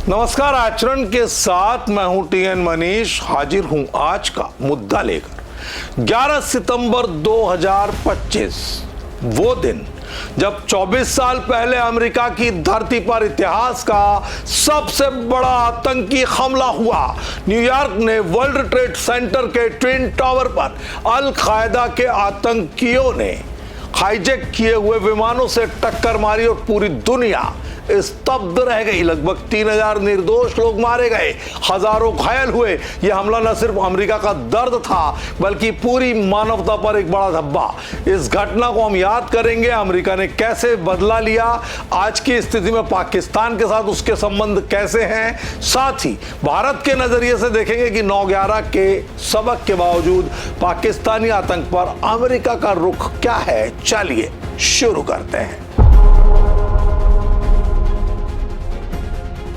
नमस्कार। आचरण के साथ मैं हूं टीएन मनीष, हाजिर हूं आज का मुद्दा लेकर। 11 सितंबर 2025 वो दिन जब 24 साल पहले अमेरिका की धरती पर इतिहास का सबसे बड़ा आतंकी हमला हुआ। न्यूयॉर्क ने वर्ल्ड ट्रेड सेंटर के ट्विन टावर पर अल कायदा के आतंकियों ने हाईजैक किए हुए विमानों से टक्कर मारी और पूरी दुनिया स्तब्ध रह गई। लगभग 3000 निर्दोष लोग मारे गए, हजारों घायल हुए। यह हमला न सिर्फ अमेरिका का दर्द था बल्कि पूरी मानवता पर एक बड़ा धब्बा। इस घटना को हम याद करेंगे, अमेरिका ने कैसे बदला लिया, आज की स्थिति में पाकिस्तान के साथ उसके संबंध कैसे हैं, साथ ही भारत के नजरिए से देखेंगे कि 9/11 के सबक के बावजूद पाकिस्तानी आतंक पर अमेरिका का रुख क्या है। चलिए शुरू करते हैं।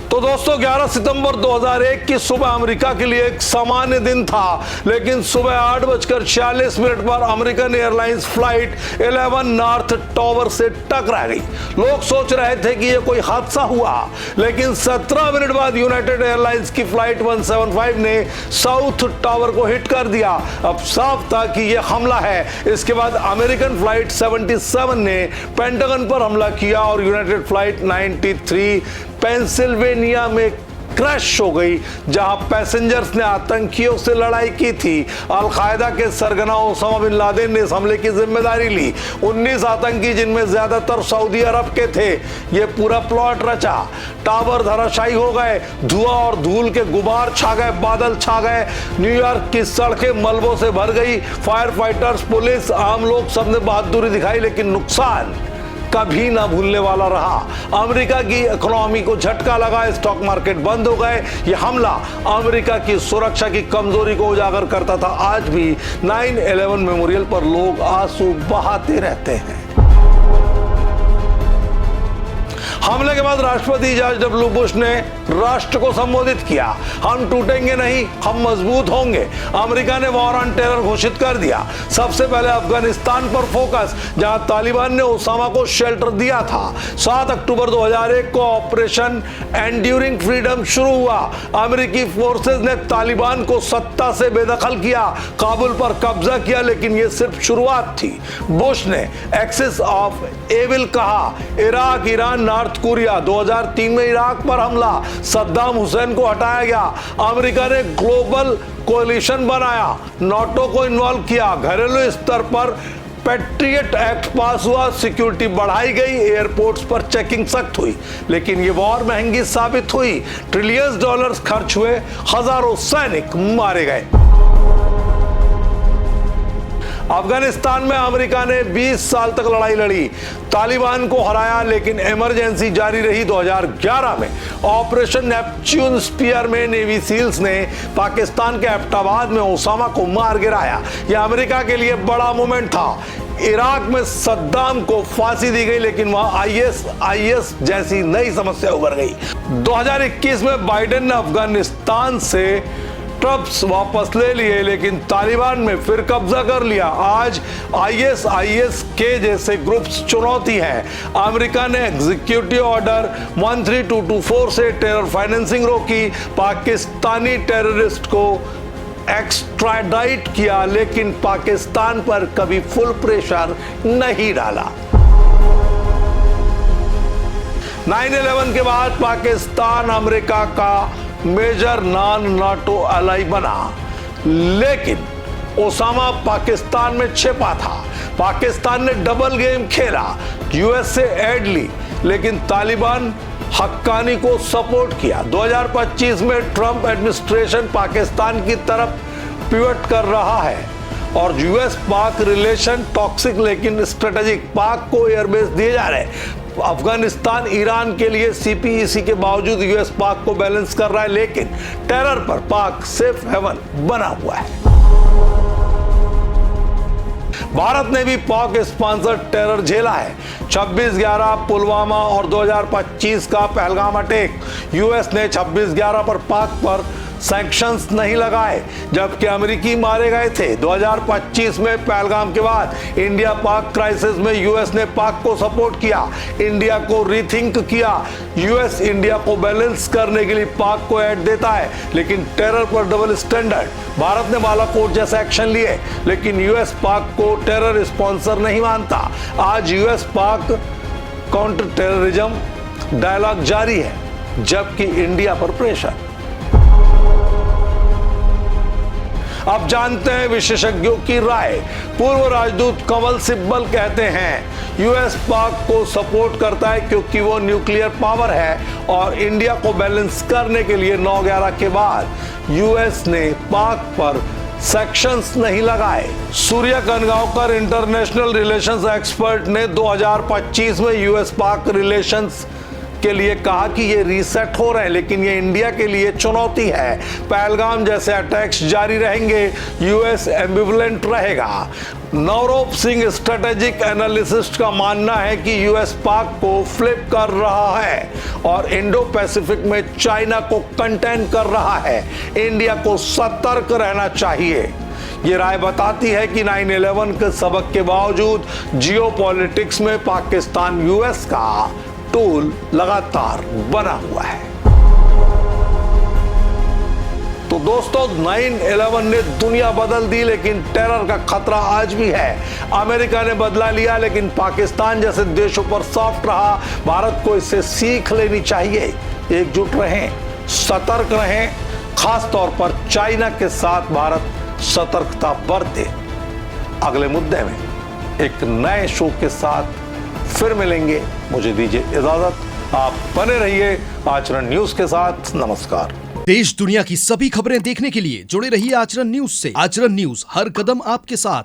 तो दोस्तों, 11 सितंबर 2001 की सुबह अमेरिका के लिए एक सामान्य दिन था, लेकिन सुबह 8:46 पर American airlines flight 11 north tower से टकरा गई। लोग सोच रहे थे कि यह कोई हादसा हुआ, लेकिन 17 मिनट बाद यूनाइटेड एयरलाइंस की फ्लाइट 175 ने साउथ टावर को हिट कर दिया। अब साफ था कि यह हमला है। इसके बाद अमेरिकन फ्लाइट 77 ने पेंटागन पर हमला किया और यूनाइटेड फ्लाइट 93 पेंसिल्वेनिया में क्रैश हो गई, जहां पैसेंजर्स ने आतंकियों से लड़ाई की थी। अल कायदा के सरगना ओसामा बिन लादेन ने इस हमले की जिम्मेदारी ली। 19 आतंकी, जिनमें ज्यादातर सऊदी अरब के थे, ये पूरा प्लॉट रचा। टावर धराशायी हो गए, धुआं और धूल के गुबार छा गए, बादल छा गए। न्यूयॉर्क की सड़कें मलबों से भर गई। फायर फाइटर्स, पुलिस, आम लोग सबने बहादुरी दिखाई, लेकिन नुकसान कभी ना भूलने वाला रहा। अमेरिका की इकोनॉमी को झटका लगा, स्टॉक मार्केट बंद हो गए। यह हमला अमेरिका की सुरक्षा की कमजोरी को उजागर करता था। आज भी 9/11 मेमोरियल पर लोग आंसू बहाते रहते हैं। हमले के बाद राष्ट्रपति जॉर्ज डब्ल्यू बुश ने राष्ट्र को संबोधित किया। हम टूटेंगे नहीं, हम मजबूत होंगे। अमेरिका ने वॉर ऑन टेरर घोषित कर दिया। सबसे पहले अफगानिस्तान पर फोकस, जहां तालिबान ने ओसामा को शेल्टर दिया था। 7 अक्टूबर 2001 को ऑपरेशन एंड्यूरिंग फ्रीडम शुरू हुआ। अमेरिकी फोर्सेस ने तालिबान को सत्ता से बेदखल किया, काबुल पर कब्जा किया, लेकिन यह सिर्फ शुरुआत थी। बुश ने एक्सिस ऑफ एविल कहा। इराक, ईरान, नॉर्थ कोरिया, 2003 में इराक पर हमला, सद्दाम हुसैन को हटाया गया। अमेरिका ने ग्लोबल कोalition बनाया, नाटो को इन्वॉल्व किया। घरेलू स्तर पर पैट्रियट एक्ट पास हुआ, सिक्योरिटी बढ़ाई गई, एयरपोर्ट्स पर चेकिंग सख्त हुई। लेकिन ये वॉर महंगी साबित हुई। ट्रिलियंस डॉलर्स खर्च हुए, हजारों सैनिक मारे गए। अफगानिस्तान में अमेरिका ने 20 साल तक लड़ाई लड़ी, तालिबान को हराया, लेकिन इमरजेंसी जारी रही। 2011 में ऑपरेशन नेपच्यून स्पीयर में नेवी सील्स ने पाकिस्तान के एबटाबाद में ओसामा को मार गिराया। यह अमेरिका के लिए बड़ा मोमेंट था। इराक में सद्दाम को फांसी दी गई, लेकिन वहां आईएस जैसी नई समस्या उभर गई। 2021 में बाइडेन ने अफगानिस्तान से ट्रप्स वापस ले लिए, लेकिन तालिबान में फिर कब्जा कर लिया। आज आईएस के जैसे ग्रुप्स चुनौती हैं। अमेरिका ने एग्जीक्यूटिव ऑर्डर 13224 से टेरर फाइनेंसिंग रोकी, पाकिस्तानी टेररिस्ट को एक्स्ट्राडाइट किया, लेकिन पाकिस्तान पर कभी फुल प्रेशर नहीं डाला। 9/11 के बाद पाकिस्तान अमेरिका का मेजर नॉन नाटो एलाई बना, लेकिन ओसामा पाकिस्तान में छिपा था। पाकिस्तान ने डबल गेम खेला, यूएस से एड ली, लेकिन तालिबान हक्कानी को सपोर्ट किया। 2025 में ट्रंप एडमिनिस्ट्रेशन पाकिस्तान की तरफ पिवट कर रहा है और यूएस पाक रिलेशन टॉक्सिक लेकिन स्ट्रेटेजिक। पाक को एयरबेस दिए जा रहे हैं। अफगानिस्तान ईरान के लिए सीपीईसी के बावजूद यूएस पाक को बैलेंस कर रहा है, लेकिन टेरर पर पाक सेफ हेवन बना हुआ है। भारत ने भी पाक स्पॉन्सर्ड टेरर झेला है। 26/11 पुलवामा और 2025 का पहलगाम अटैक। यूएस ने 26/11 पर पाक पर सैंक्शंस नहीं लगाए, जबकि अमेरिकी मारे गए थे। 2025 में पहलगाम के बाद इंडिया पाक क्राइसिस में यूएस ने पाक को सपोर्ट किया, इंडिया को रीथिंक किया। यूएस इंडिया को बैलेंस करने के लिए पाक को ऐड देता है, लेकिन टेरर पर डबल स्टैंडर्ड। भारत ने बालाकोट जैसे एक्शन लिए, लेकिन यूएस पाक को टेरर स्पॉन्सर नहीं मानता। आज यूएस पाक काउंटर टेररिज्म डायलॉग जारी है, जबकि इंडिया पर प्रेशर। अब जानते हैं विशेषज्ञों की राय। पूर्व राजदूत कंवल सिब्बल कहते हैं यूएस पाक को सपोर्ट करता है क्योंकि वो न्यूक्लियर पावर है और इंडिया को बैलेंस करने के लिए 9/11 के बाद यूएस ने पाक पर सैंक्शंस नहीं लगाए। सूर्या कनगांवकर इंटरनेशनल रिलेशंस एक्सपर्ट ने 2025 में यूएस पाक रिलेशंस के लिए कहा कि ये रीसेट हो रहे हैं, लेकिन ये इंडिया के लिए चुनौती है। पहलगाम जैसे अटैक्स जारी रहेंगे, यूएस एम्बिवलेंट रहेगा। नवरोप सिंह स्ट्रेटेजिक एनालिसिस्ट का मानना है कि यूएस पाक को फ्लिप कर रहा है और इंडो पैसिफिक में चाइना को कंटेन कर रहा है। इंडिया को सतर्क रहना चाहिए। ये राय बताती है कि 9/11 के सबक के बावजूद जियोपॉलिटिक्स में पाकिस्तान यूएस का टूल लगातार बना हुआ है। तो दोस्तों, 9/11 ने दुनिया बदल दी, लेकिन टेरर का खतरा आज भी है। अमेरिका ने बदला लिया, लेकिन पाकिस्तान जैसे देशों पर सॉफ्ट रहा। भारत को इससे सीख लेनी चाहिए। एकजुट रहें, सतर्क रहें, खास तौर पर चाइना के साथ भारत सतर्कता बरते। अगले मुद्दे में एक नए शो के साथ फिर मिलेंगे। मुझे दीजिए इजाजत। आप बने रहिए आचरण न्यूज के साथ। नमस्कार। देश दुनिया की सभी खबरें देखने के लिए जुड़े रहिए आचरण न्यूज से। आचरण न्यूज, हर कदम आपके साथ।